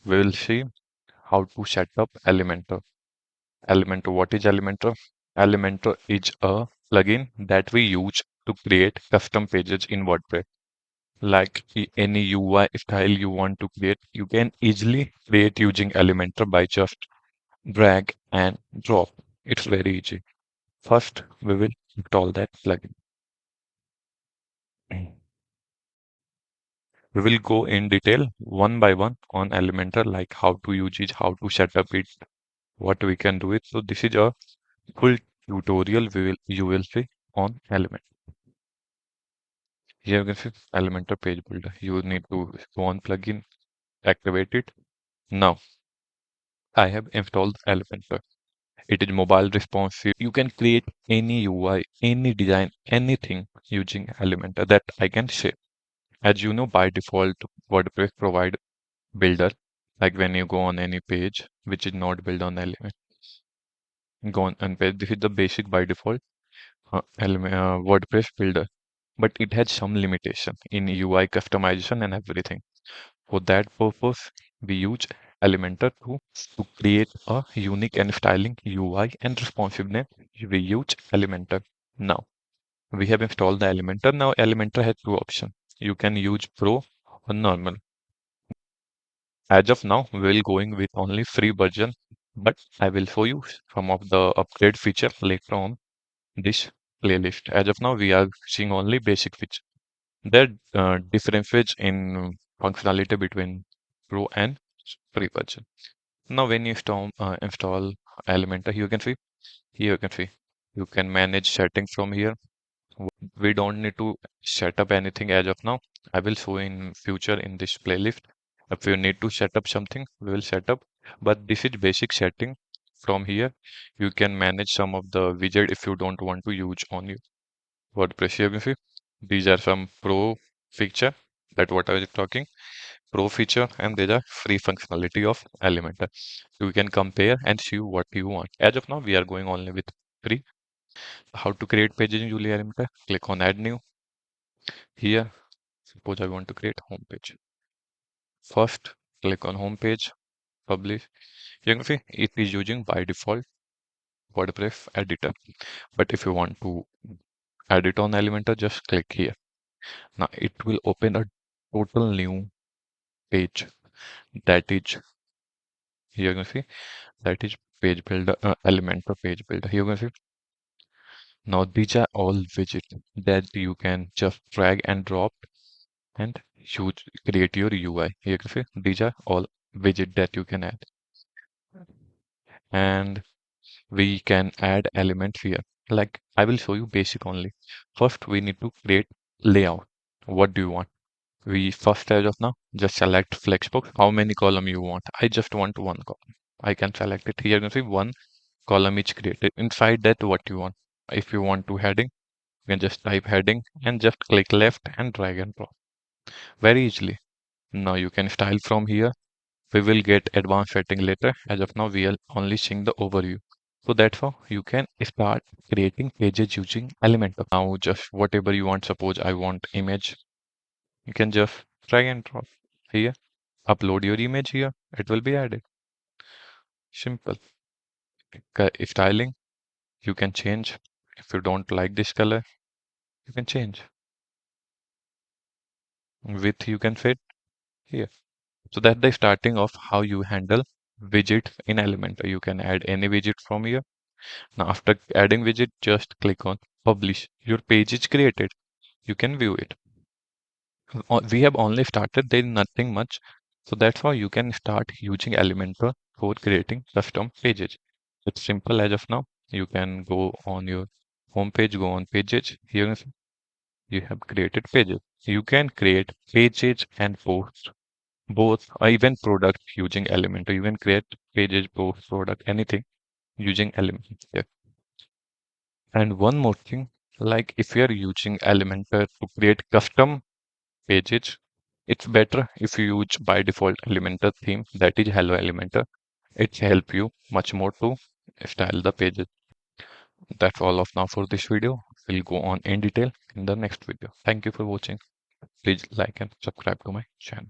we will see how to set up Elementor. Elementor, what is Elementor? Elementor is a plugin that we use to create custom pages in WordPress. Like any UI style you want to create, you can easily create using Elementor by just drag and drop. It's very easy. First, we will install that plugin. We will go in detail one by one on Elementor, like how to use it, how to set up it, what we can do it. So this is a full tutorial you will see on Element. Here you can see Elementor page builder. You need to go on plugin, activate it. Now I have installed Elementor. It is mobile responsive. You can create any UI, any design, anything using Elementor that I can share. As you know, by default, WordPress provide builder. Like when you go on any page which is not built on Element, go on and page. This is the basic by default WordPress builder, but it has some limitation in UI customization and everything. For that purpose, we use Elementor to create a unique and styling UI and responsiveness. We use Elementor. Now, we have installed the Elementor. Now, Elementor has two options. You can use Pro or normal. As of now, we will going with only free version, but I will show you some of the upgrade feature later on this playlist. As of now, we are seeing only basic feature. There are differences in functionality between Pro and free version. Now, when you install Elementor, here you can see you can manage settings from here. We don't need to set up anything as of now. I will show in future in this playlist. If you need to set up something, we will set up. But this is basic setting. From here, you can manage some of the widget if you don't want to use on your WordPress. Here you can see these are some pro feature that what I was talking. Pro feature and these are free functionality of Elementor. So you can compare and see what you want. As of now, we are going only with free. How to create pages in Julia Elementor? Click on add new. Here, suppose I want to create home page. First, click on home page, publish. You can see it is using by default WordPress editor. But if you want to edit on Elementor, just click here. Now it will open a total new page. That is here you can see that is page builder Elementor page builder. Here you can see now these are all widgets that you can just drag and drop and use create your UI. Here you can see these are all widgets that you can add, and we can add elements here. Like I will show you basic only. First, we need to create layout. What do you want? We first as of now just select flexbox. How many column you want? I just want one column. I can select it here. You can see one column is created. Inside that, what you want? If you want to heading, you can just type heading and just click left and drag and drop very easily. Now you can style from here. We will get advanced setting later. As of now, we are only seeing the overview. So that's how you can start creating pages using Elementor. Now just whatever you want. Suppose I want image. You can just drag and drop here. Upload your image here. It will be added. Simple. Styling. You can change. If you don't like this color, you can change. Width you can fit here. So that's the starting of how you handle widget in Elementor. You can add any widget from here. Now after adding widget, just click on publish. Your page is created. You can view it. We have only started, there is nothing much. So that's how you can start using Elementor for creating custom pages. It's simple as of now. You can go on your home page, go on pages. Here you have created pages. You can create pages and posts, both or even products using Elementor. You can create pages, posts, product, anything using Elementor. Yeah. And one more thing, like if you are using Elementor to create custom pages, it's better if you use by default Elementor theme, that is Hello Elementor. It help you much more to style the pages. That's all of now for this video. We'll go on in detail in the next video. Thank you for watching. Please like and subscribe to my channel.